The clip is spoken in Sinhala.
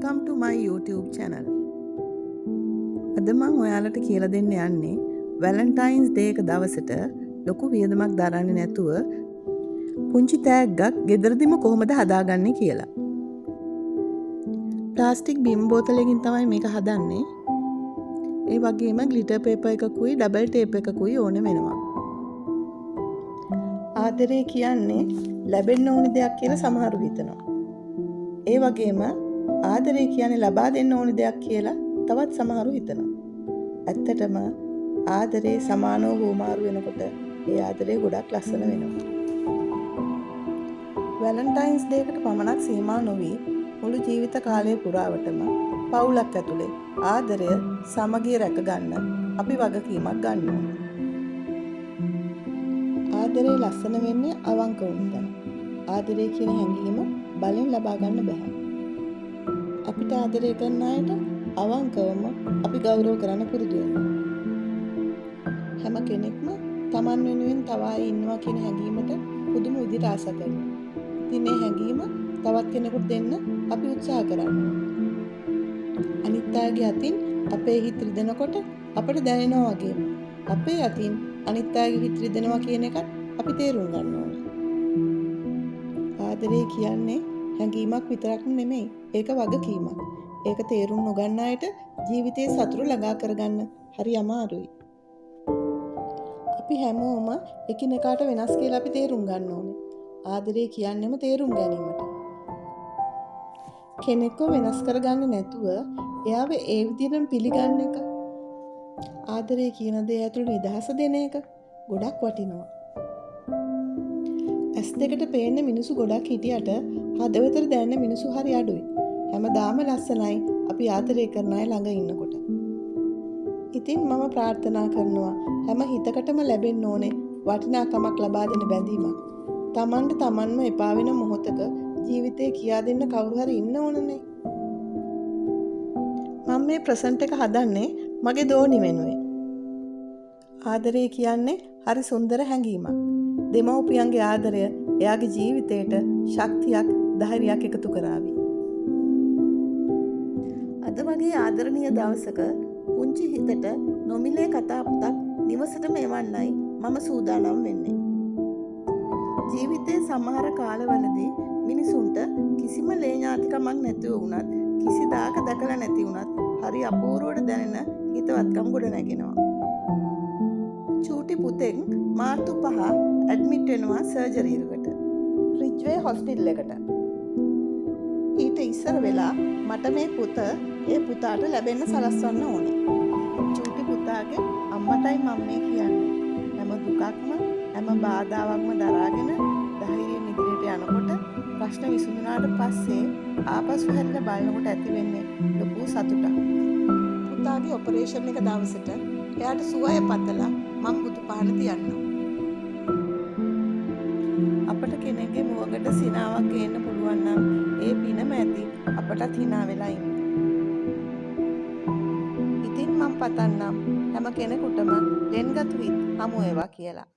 Welcome to my YouTube channel. අද මම ඔයාලට කියලා දෙන්න යන්නේ වැලන්ටයින්ස් ඩේ එක දවසට ලොකු වියදමක් දරන්නේ නැතුව පුංචි තෑග්ගක් ගෙදරදිම කොහොමද හදාගන්නේ කියලා. ප්ලාස්ටික් බිම් බෝතලයකින් තමයි මේක හදන්නේ. ඒ වගේම ග්ලිටර් පේපර් එකකුයි ඩබල් ටේප් එකකුයි ඕන වෙනවා. ආදරේ කියන්නේ ලැබෙන්න ඕන දෙයක් කියලා සමහරු හිතනවා. ඒ වගේම ආදරේ කියන්නේ ලබා දෙන්න ඕන දෙයක් කියලා තවත් සමහරු හිතනවා. ඇත්තටම ආදරේ සමානව හුවමාරු වෙනකොට ඒ ආදරේ ගොඩක් ලස්සන වෙනවා. වැලන්ටයින්ස් ඩේ එකට පමණක් සීමා නොවි මුළු ජීවිත කාලය පුරාවටම පවුලක් ඇතුලේ ආදරය සමගිය රැක ගන්න අපි වගකීමක් ගන්න ඕනේ. ආදරේ ලස්සන වෙන්නේ අවංක වුණොත්. ආදරේ කියන හැඟීම බලෙන් ලබා ගන්න බෑ. අපිට ආදරය කරන අයට අවංකවම අපි ගෞරව කරන්න පුරුදු වෙනවා. හැම කෙනෙක්ම Taman වෙනුවෙන් තව අය ඉන්නවා කියන හැඟීමට පුදුම විදිහට ආස කරනවා. ඉතින් මේ හැඟීම තවත් කෙනෙකුට දෙන්න අපි උත්සාහ කරනවා. අනිත් අයගේ අතින් අපේ හිත රිදෙනකොට අපිට දැනෙනවා වගේ අපේ අතින් අනිත් අයගේ හිත රිදෙනවා කියන එකත් අපි තේරුම් ගන්න ඕනේ. ආදරේ කියන්නේ හැඟීමක් විතරක් නෙමෙයි. ඒක වගකීමක්. ඒක තේරුම් නොගන්න අයට ජීවිතේ සතුට ළඟා කරගන්න හරි අමාරුයි. අපි හැමෝම එකිනෙකාට වෙනස් කියලා අපි තේරුම් ගන්න ඕනේ. ආදරේ කියන්නේම තේරුම් ගැනීමට. කෙනෙක්ව වෙනස් කරගන්න නැතුව එයාව ඒ විදිහටම පිළිගන්න එක. ආදරේ කියන දේ ඇතුළේ නිදහස දෙන එක ගොඩක් වටිනවා. ඇස් දෙකට පේන්න මිනිස්සු ගොඩක් හිටියට හදවතට දැනෙන මිනිස්සු හරි අඩුයි. හැමදාම ලස්සනයි අපි ආදරය කරන අය ළඟ ඉන්නකොට. ඉතින් මම ප්‍රාර්ථනා කරනවා හැම හිතකටම ලැබෙන්න ඕනේ වටිනාකමක් ලබා දෙන බැඳීමක්. Tamanට Tamanම එපා වෙන මොහොතක ජීවිතේ කියා දෙන්න කවුරු හරි ඉන්න ඕනනේ. මම මේ ප්‍රසන්ට් එක හදන්නේ මගේ දෝණි වෙනුවෙන්. ආදරය කියන්නේ හරි සුන්දර හැඟීමක්. දෙමව්පියන්ගේ ආදරය එයාගේ ජීවිතයට ශක්තියක් ධෛර්යයක් එකතු කරાવી. අද වගේ ආදරණීය දවසක පුංචි හිතට නොමිලේ කතා පුතක් නිවසටම එවන්නයි මම සූදානම් වෙන්නේ. ජීවිතේ සමහර කාලවලදී මිනිසුන්ට කිසිම ලේ ඥාතිකමක් නැතුව වුණත් කිසිදාක දැකලා නැති වුණත් හරි අපූර්වවට දැනෙන හිතවත්කම් ගොඩ නැගෙනවා. චූටි පුතෙක් මාර්තු 5 ඇඩ්මිට් වෙනවා සර්ජරි එකකට. රිජ්වේ හොස්පිටල් එකට. ඊට ඉස්සර වෙලා මට මේ ඒ පුතාට ලැබෙන්න සලස්වන්න ඕනේ. චූටි පුතාගේ අම්මටයි මම මේ කියන්නේ. හැම දුකක්ම හැම බාධාවක්ම දරාගෙන ධෛර්යයෙන් ඉදිරියට යනකොට ප්‍රශ්න විසඳුනාට පස්සේ ආපසු හැරිලා බලනකොට ඇති වෙන්නේ ලොකු සතුටක්. පුතාගේ ඔපරේෂන් එක දවසට එයාට සුවය පතලා මම බුදු පහන තියන්නම්. අපට කෙනෙක්ගේ මුවකට සිනාවක් ගේන්න පුළුවන් නම් ඒ පිනම ඇති අපටත් hina වෙලා ඉන්න. ඉතින් මම පතන්නම් හැම කෙනෙකුටම ලෙන්ගතු හිත් හමු වේවා කියලා.